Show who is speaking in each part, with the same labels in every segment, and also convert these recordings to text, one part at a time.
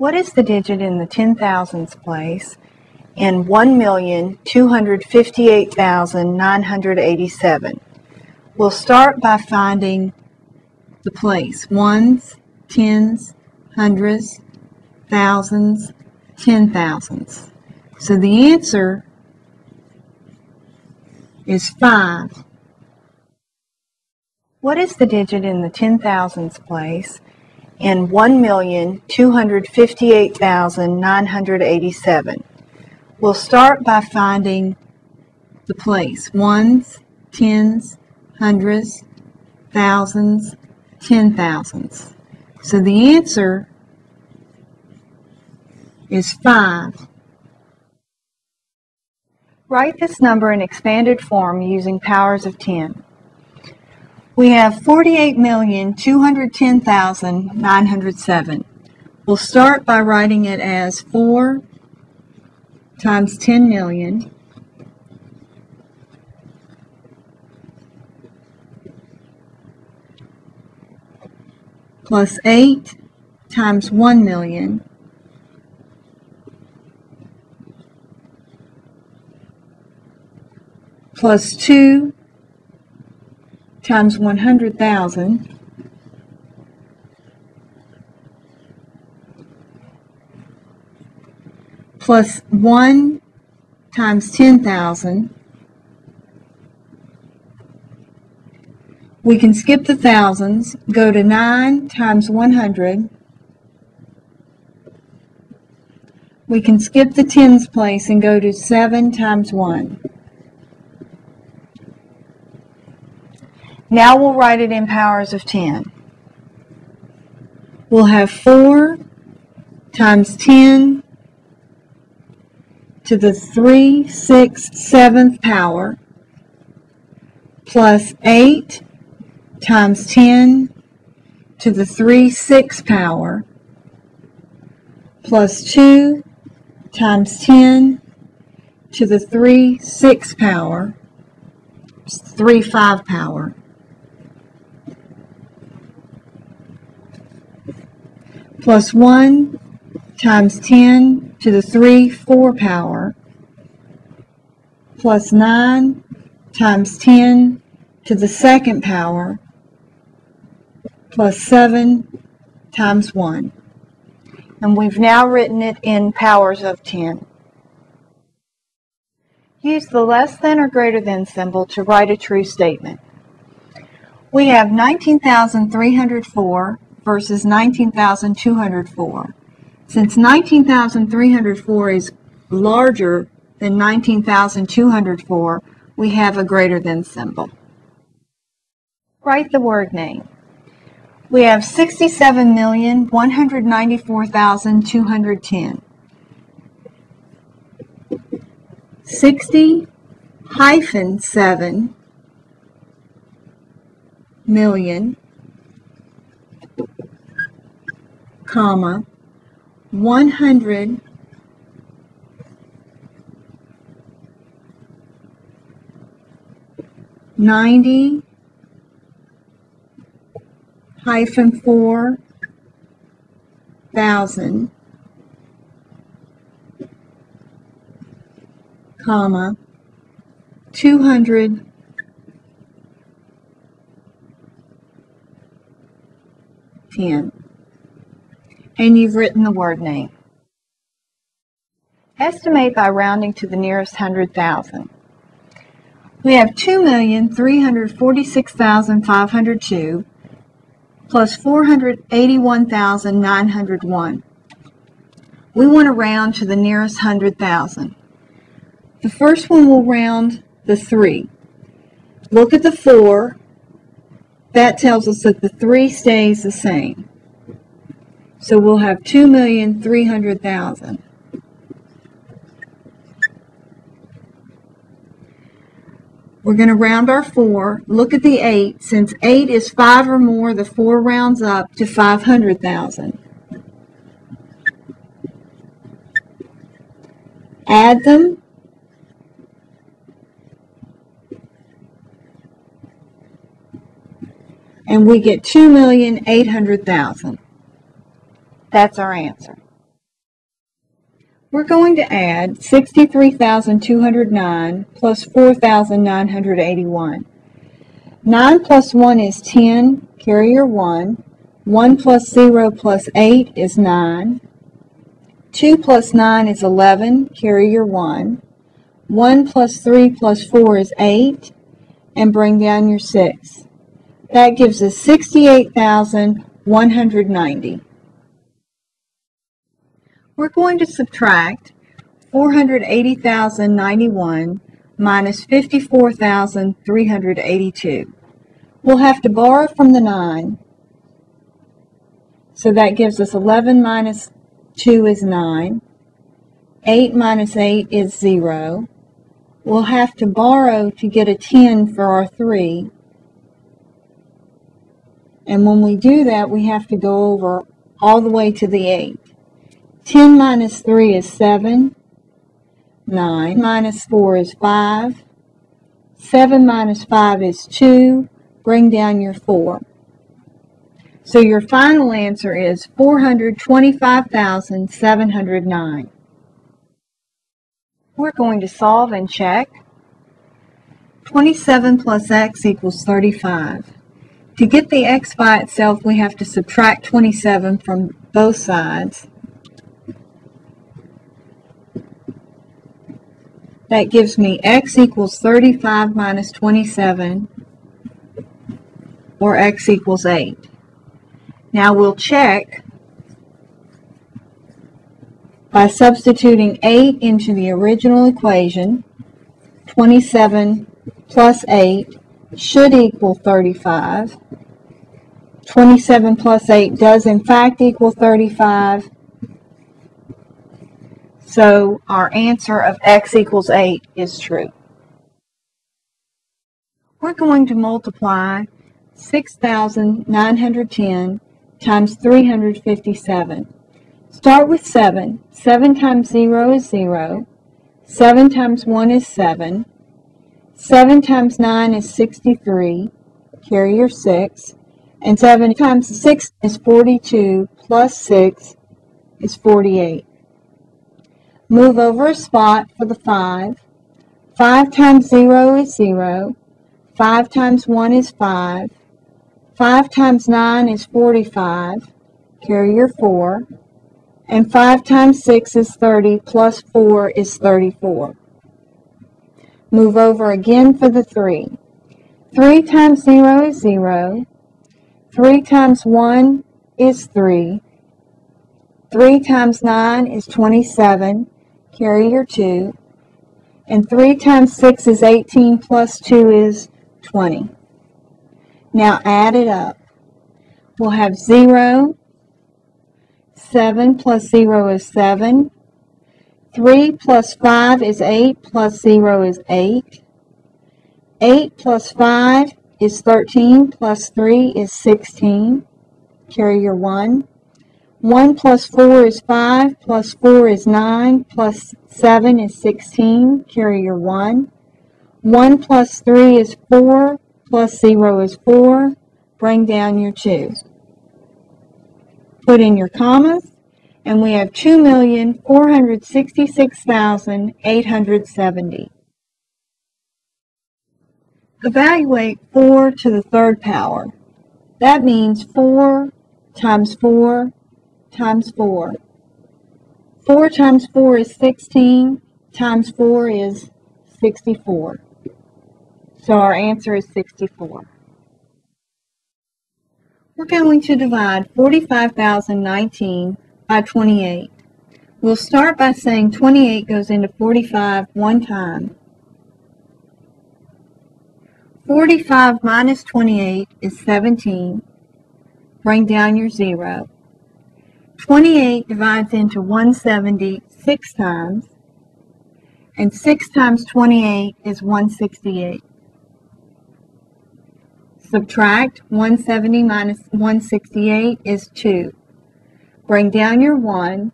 Speaker 1: What is the digit in the 10,000s place in 1,258,987? We'll start by finding the place: ones, tens, hundreds, thousands, 10,000s. So the answer is 5. What is the digit in the 10,000s place in 1,258,987? We'll start by finding the place: ones, tens, hundreds, thousands, 10,000s. So the answer is 5. Write this number in expanded form using powers of 10. We have 48,210,907. We'll start by writing it as 4 times 10 million plus 8 times 1 million plus 2 times 100,000 plus 1 times 10,000. We can skip the thousands, go to 9 times 100. We can skip the tens place and go to 7 times 1. Now we'll write it in powers of 10. We'll have 4 times 10 to the 3/6 power plus 8 times 10 to the 3/6 power plus 2 times 10 to the 3/6 power, 3/5 power, plus 1 times 10 to the 3/4 power, plus 9 times 10 to the 2nd power, plus 7 times 1. And we've now written it in powers of 10. Use the less than or greater than symbol to write a true statement. We have 19,304 versus 19,204. Since 19,304 is larger than 19,204, we have a greater than symbol. Write the word name. We have 67,194,210. 60 hyphen 7 million, comma, 100 90 hyphen 4 thousand, comma, 200 10. And you've written the word name. Estimate by rounding to the nearest 100,000. We have 2,346,502 plus 481,901. We want to round to the nearest 100,000. The first one will round the 3. Look at the 4. That tells us that the 3 stays the same. So we'll have 2,300,000. We're going to round our 4. Look at the 8. Since 8 is 5 or more, the 4 rounds up to 500,000. Add them. And we get 2,800,000. That's our answer. We're going to add 63,209 plus 4,981. 9 plus 1 is 10, carry your 1. 1 plus 0 plus 8 is 9. 2 plus 9 is 11, carry your 1. 1 plus 3 plus 4 is 8, and bring down your 6. That gives us 68,190. We're going to subtract 480,091 minus 54,382. We'll have to borrow from the 9, so that gives us 11 minus 2 is 9. 8 minus 8 is 0. We'll have to borrow to get a 10 for our 3. And when we do that, we have to go over all the way to the 8. 10 minus 3 is 7. 9 minus 4 is 5. 7 minus 5 is 2. Bring down your 4. So your final answer is 425,709. We're going to solve and check. 27 plus x equals 35. To get the x by itself, we have to subtract 27 from both sides. That gives me x equals 35 minus 27, or x equals 8. Now we'll check by substituting 8 into the original equation. 27 plus 8 should equal 35. 27 plus 8 does in fact equal 35. So our answer of x equals 8 is true. We're going to multiply 6,910 times 357. Start with 7. 7 times 0 is 0. 7 times 1 is 7. 7 times 9 is 63. Carry your 6. And 7 times 6 is 42, plus 6 is 48. Move over a spot for the 5. 5 times 0 is 0. 5 times 1 is 5. 5 times 9 is 45. Carry your 4. And 5 times 6 is 30, plus 4 is 34. Move over again for the 3. 3 times 0 is 0. 3 times 1 is 3. 3 times 9 is 27. Carry your 2. And 3 times 6 is 18, plus 2 is 20. Now add it up. We'll have 0. 7 plus 0 is 7. 3 plus 5 is 8, plus 0 is 8. 8 plus 5 is 13, plus 3 is 16. Carry your 1. 1 plus 4 is 5, plus 4 is 9, plus 7 is 16. Carry your 1. 1 plus 3 is 4, plus 0 is 4. Bring down your 2. Put in your commas, and we have 2,466,870. Evaluate 4 to the third power. That means 4 times 4 times 4. 4 times 4 is 16, times 4 is 64. So our answer is 64. We're going to divide 45,019 by 28. We'll start by saying 28 goes into 45 one time. 45 minus 28 is 17. Bring down your 0. 28 divides into 170 6 times, and 6 times 28 is 168. Subtract 170 minus 168 is 2. Bring down your 1.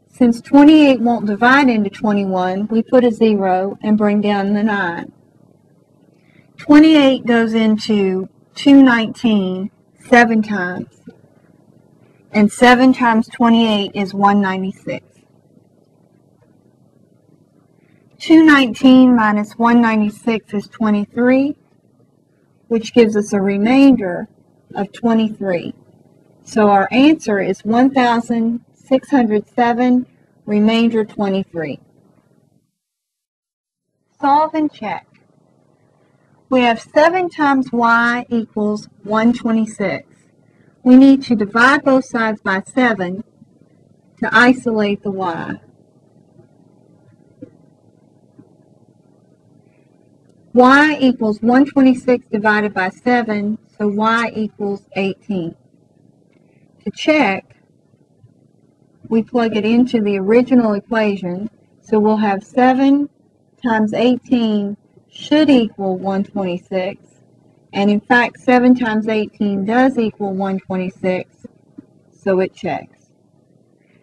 Speaker 1: Since 28 won't divide into 21, we put a 0 and bring down the 9. 28 goes into 219 7 times, and 7 times 28 is 196. 219 minus 196 is 23, which gives us a remainder of 23. So our answer is 1,607, remainder 23. Solve and check. We have 7 times y equals 126. We need to divide both sides by 7 to isolate the y. Y equals 126 divided by 7, so y equals 18. To check, we plug it into the original equation, so we'll have 7 times 18 should equal 126, and in fact 7 times 18 does equal 126, so it checks.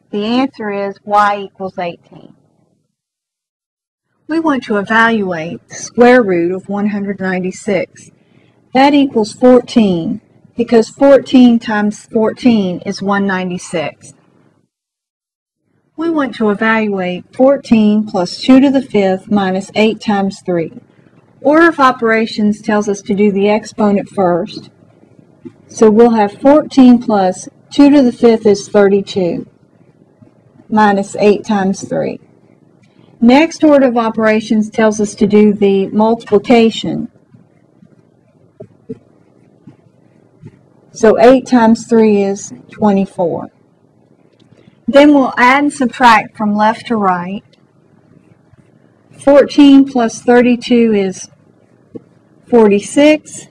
Speaker 1: The answer is y equals 18. We want to evaluate the square root of 196. That equals 14, because 14 times 14 is 196. We want to evaluate 14 plus 2 to the 5th minus 8 times 3. Order of operations tells us to do the exponent first. So we'll have 14 plus 2 to the 5th is 32 minus 8 times 3. Next order of operations tells us to do the multiplication. So 8 times 3 is 24. Then we'll add and subtract from left to right. 14 plus 32 is 46.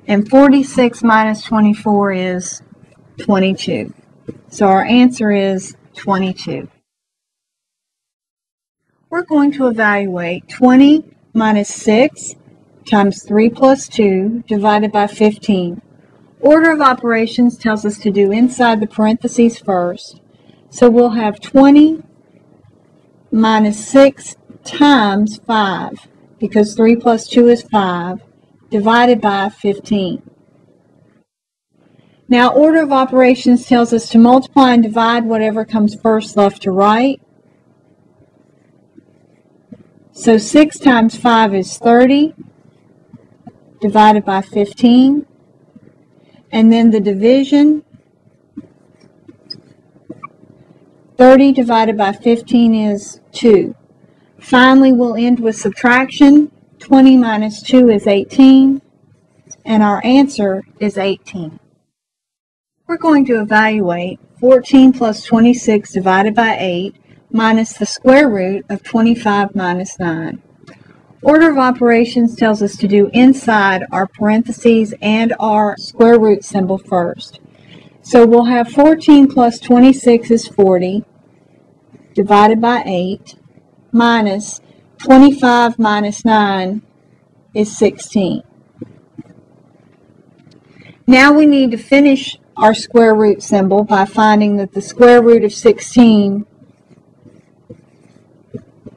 Speaker 1: And 46 minus 24 is 22. So our answer is 22. We're going to evaluate 20 minus 6 times 3 plus 2 divided by 15. Order of operations tells us to do inside the parentheses first. So we'll have 20 minus 6 times 5, because 3 plus 2 is 5, divided by 15. Now order of operations tells us to multiply and divide whatever comes first left to right. So 6 times 5 is 30, divided by 15. And then the division, 30 divided by 15 is 2. Finally, we'll end with subtraction. 20 minus 2 is 18, and our answer is 18. We're going to evaluate 14 plus 26 divided by 8 minus the square root of 25 minus 9. Order of operations tells us to do inside our parentheses and our square root symbol first. So we'll have 14 plus 26 is 40, divided by 8, minus 25 minus 9 is 16. Now we need to finish our square root symbol by finding that the square root of 16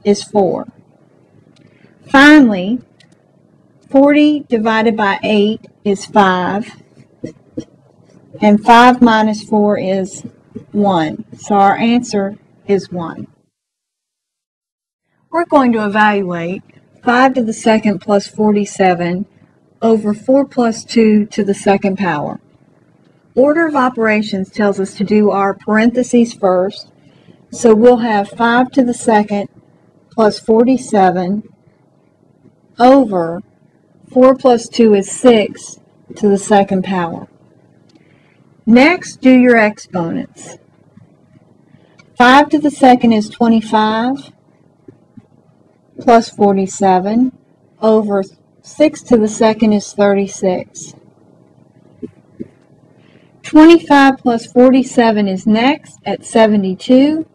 Speaker 1: is 4. Finally, 40 divided by 8 is 5, and 5 minus 4 is 1. So our answer is 1. We're going to evaluate 5 to the second plus 47 over 4 plus 2 to the second power. Order of operations tells us to do our parentheses first, so we'll have 5 to the second plus 47 over 4 plus 2 is 6 to the second power. Next, do your exponents. 5 to the second is 25 plus 47 over 6 to the second is 36. 25 plus 47 is next at 72.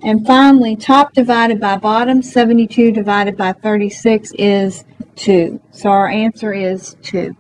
Speaker 1: And finally, top divided by bottom, 72 divided by 36 is 2. So our answer is 2.